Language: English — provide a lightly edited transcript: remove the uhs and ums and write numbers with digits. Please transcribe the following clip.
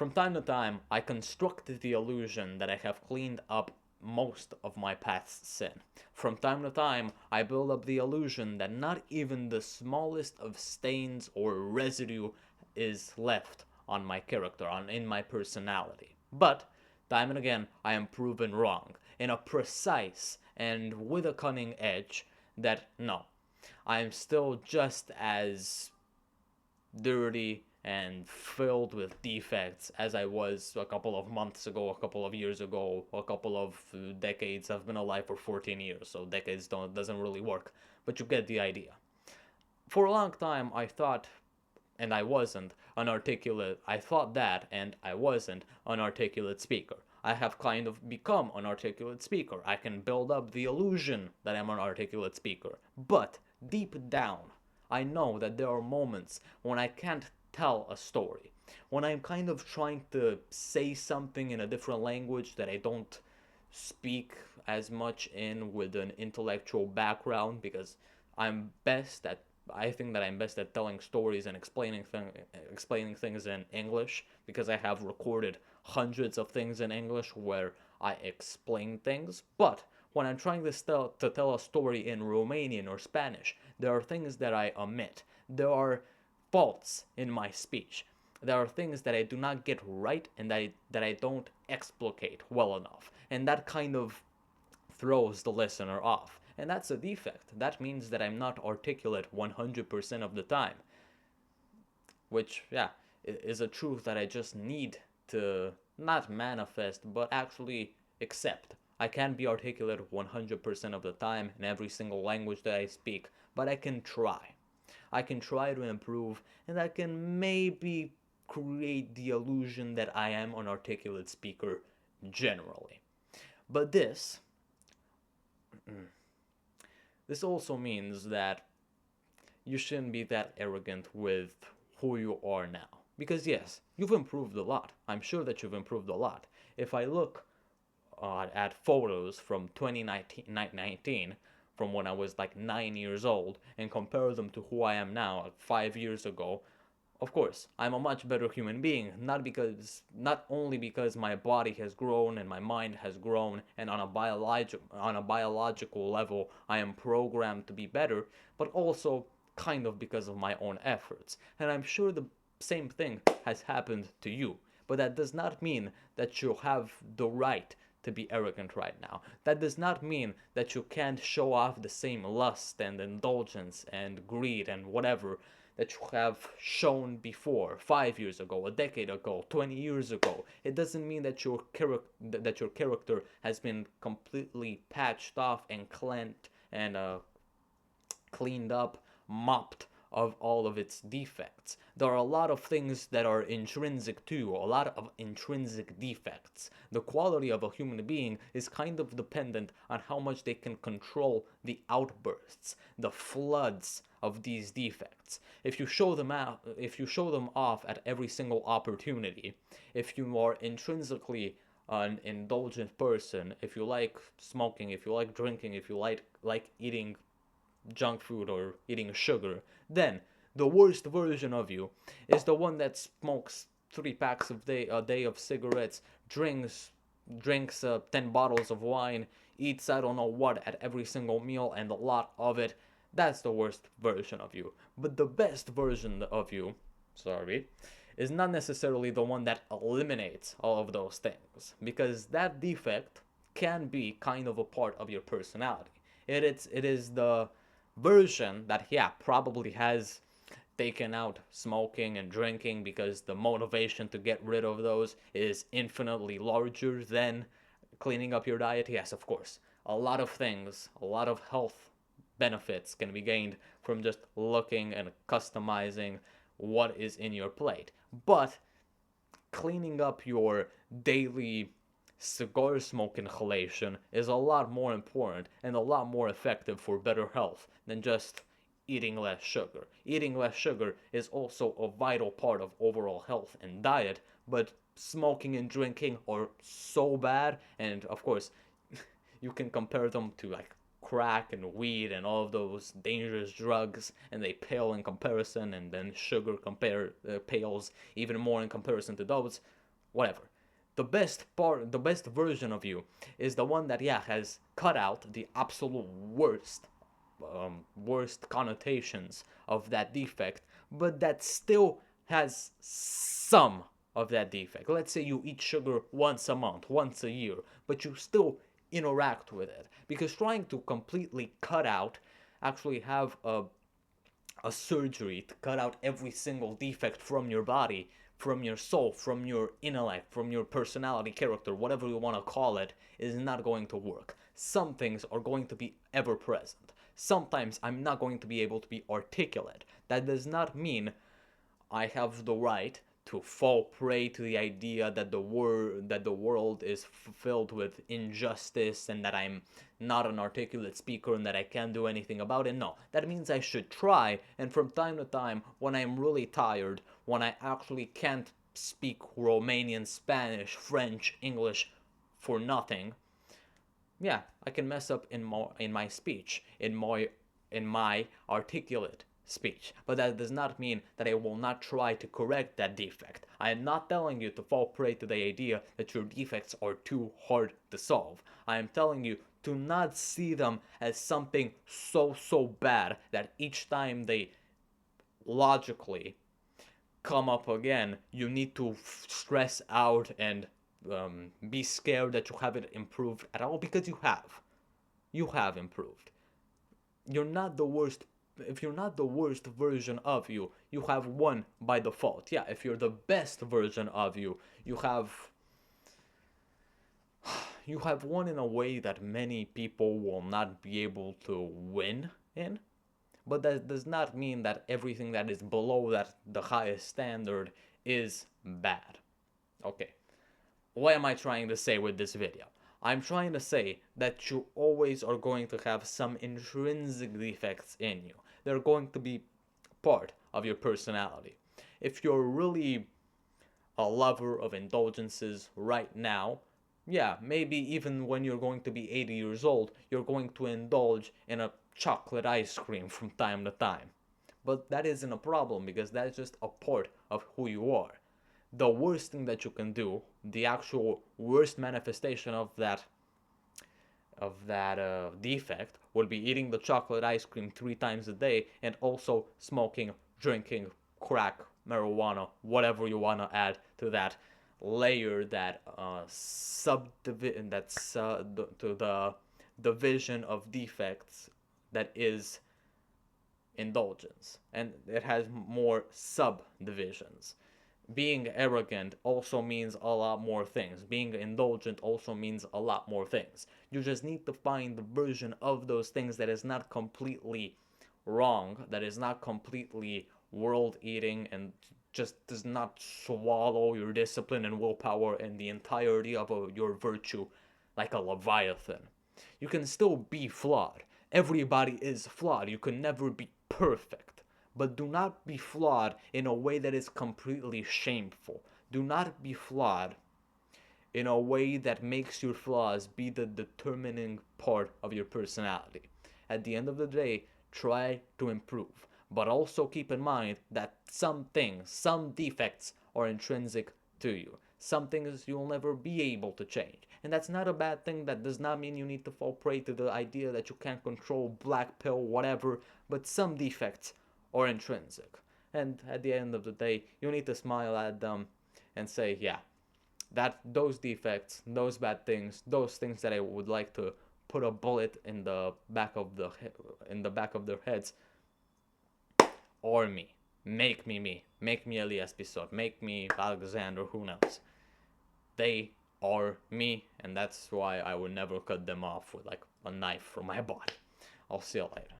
From time to time, I construct the illusion that I have cleaned up most of my past sin. From time to time, I build up the illusion that not even the smallest of stains or residue is left on my character, in my personality. But time and again, I am proven wrong in a precise and with a cunning edge that no, I am still just as dirty and filled with defects as I was a couple of months ago, a couple of years ago, a couple of decades. I've been alive for 14 years, so decades doesn't really work, but you get the idea. For a long time, I thought, and I wasn't, an articulate. I thought that, and I wasn't an articulate speaker. I have kind of become an articulate speaker. I can build up the illusion that I'm an articulate speaker. But deep down, I know that there are moments when I can't tell a story. When I'm kind of trying to say something in a different language that I don't speak as much in with an intellectual background, because I'm best at I think that I'm best at telling stories and explaining things in English, because I have recorded hundreds of things in English where I explain things. But when I'm trying to tell a story in Romanian or Spanish, there are things that I omit. There are faults in my speech. There are things that I do not get right and that I don't explicate well enough. And that kind of throws the listener off. And that's a defect. That means that I'm not articulate 100% of the time. Which, yeah, is a truth that I just need to not manifest, but actually accept. I can't be articulate 100% of the time in every single language that I speak, but I can try. I can try to improve, and I can maybe create the illusion that I am an articulate speaker generally. But this also means that you shouldn't be that arrogant with who you are now. Because yes, you've improved a lot. I'm sure that you've improved a lot. If I look at photos from 2019, from when I was like 9 years old, and compare them to who I am now, like 5 years ago, of course, I'm a much better human being, not only because my body has grown and my mind has grown, and on a biological level I am programmed to be better, but also kind of because of my own efforts. And I'm sure the same thing has happened to you, but that does not mean that you have the right to be arrogant right now. That does not mean that you can't show off the same lust and indulgence and greed and whatever that you have shown before, 5 years ago, a decade ago, 20 years ago. It doesn't mean that your character has been completely patched off and cleaned up, mopped of all of its defects. There are a lot of things that are intrinsic to you, a lot of intrinsic defects. The quality of a human being is kind of dependent on how much they can control the outbursts, the floods of these defects. If you show them off at every single opportunity, if you are intrinsically an indulgent person, if you like smoking, if you like drinking, if you like eating junk food or eating sugar, then the worst version of you is the one that smokes 3 packs a day of cigarettes, drinks 10 bottles of wine, eats I don't know what at every single meal and a lot of it. That's the worst version of you. But the best version of you, sorry, is not necessarily the one that eliminates all of those things, because that defect can be kind of a part of your personality. It is the version that, yeah, probably has taken out smoking and drinking because the motivation to get rid of those is infinitely larger than cleaning up your diet. Yes, of course. A lot of things, a lot of health benefits can be gained from just looking and customizing what is in your plate. But cleaning up your daily cigar smoke inhalation is a lot more important and a lot more effective for better health than just eating less sugar. Eating less sugar is also a vital part of overall health and diet, but smoking and drinking are so bad, and of course, you can compare them to like crack and weed and all of those dangerous drugs, and they pale in comparison, and then sugar pales even more in comparison to those. whatever. The best version of you is the one that, yeah, has cut out the absolute worst connotations of that defect, but that still has some of that defect. Let's say you eat sugar once a month, once a year, but you still interact with it. Because trying to completely cut out, actually have a surgery to cut out every single defect from your body, from your soul, from your intellect, from your personality, character, whatever you want to call it, is not going to work. Some things are going to be ever present. Sometimes I'm not going to be able to be articulate. That does not mean I have the right to fall prey to the idea that the world is filled with injustice and that I'm not an articulate speaker and that I can't do anything about it. No, that means I should try, and from time to time, when I'm really tired, when I actually can't speak Romanian, Spanish, French, English for nothing, yeah, I can mess up in my speech, in my articulate speech. But that does not mean that I will not try to correct that defect. I am not telling you to fall prey to the idea that your defects are too hard to solve. I am telling you to not see them as something so bad that each time they logically come up again, you need to stress out and be scared that you haven't improved at all, because you have. You have improved. You're not the worst. If you're not the worst version of you, you have won by default. Yeah, if you're the best version of you, you have won in a way that many people will not be able to win in. But that does not mean that everything that is below that the highest standard is bad. Okay, what am I trying to say with this video? I'm trying to say that you always are going to have some intrinsic defects in you. They're going to be part of your personality. If you're really a lover of indulgences right now, yeah, maybe even when you're going to be 80 years old, you're going to indulge in a chocolate ice cream from time to time. But that isn't a problem, because that's just a part of who you are. The worst thing that you can do, the actual worst manifestation of that defect, would be eating the chocolate ice cream 3 times a day and also smoking, drinking, crack, marijuana, whatever you want to add to that layer, that subdivision, that's to the division of defects that is indulgence, and it has more subdivisions. Being arrogant also means a lot more things. Being indulgent also means a lot more things. You just need to find the version of those things that is not completely wrong, that is not completely world eating, and just does not swallow your discipline and willpower and the entirety of your virtue like a leviathan. You can still be flawed. Everybody is flawed. You can never be perfect. But do not be flawed in a way that is completely shameful. Do not be flawed in a way that makes your flaws be the determining part of your personality. At the end of the day, try to improve. But also keep in mind that some things, some defects are intrinsic to you. Some things you'll never be able to change. And that's not a bad thing. That does not mean you need to fall prey to the idea that you can't control black pill, whatever. But some defects are intrinsic. And at the end of the day, you need to smile at them and say, yeah, that those defects, those bad things, those things that I would like to put a bullet in the back of their heads, or me. Make me me. Make me Elias Pisot. Make me Alexander, who knows. They are me, and that's why I would never cut them off with like a knife from my body. I'll see you later.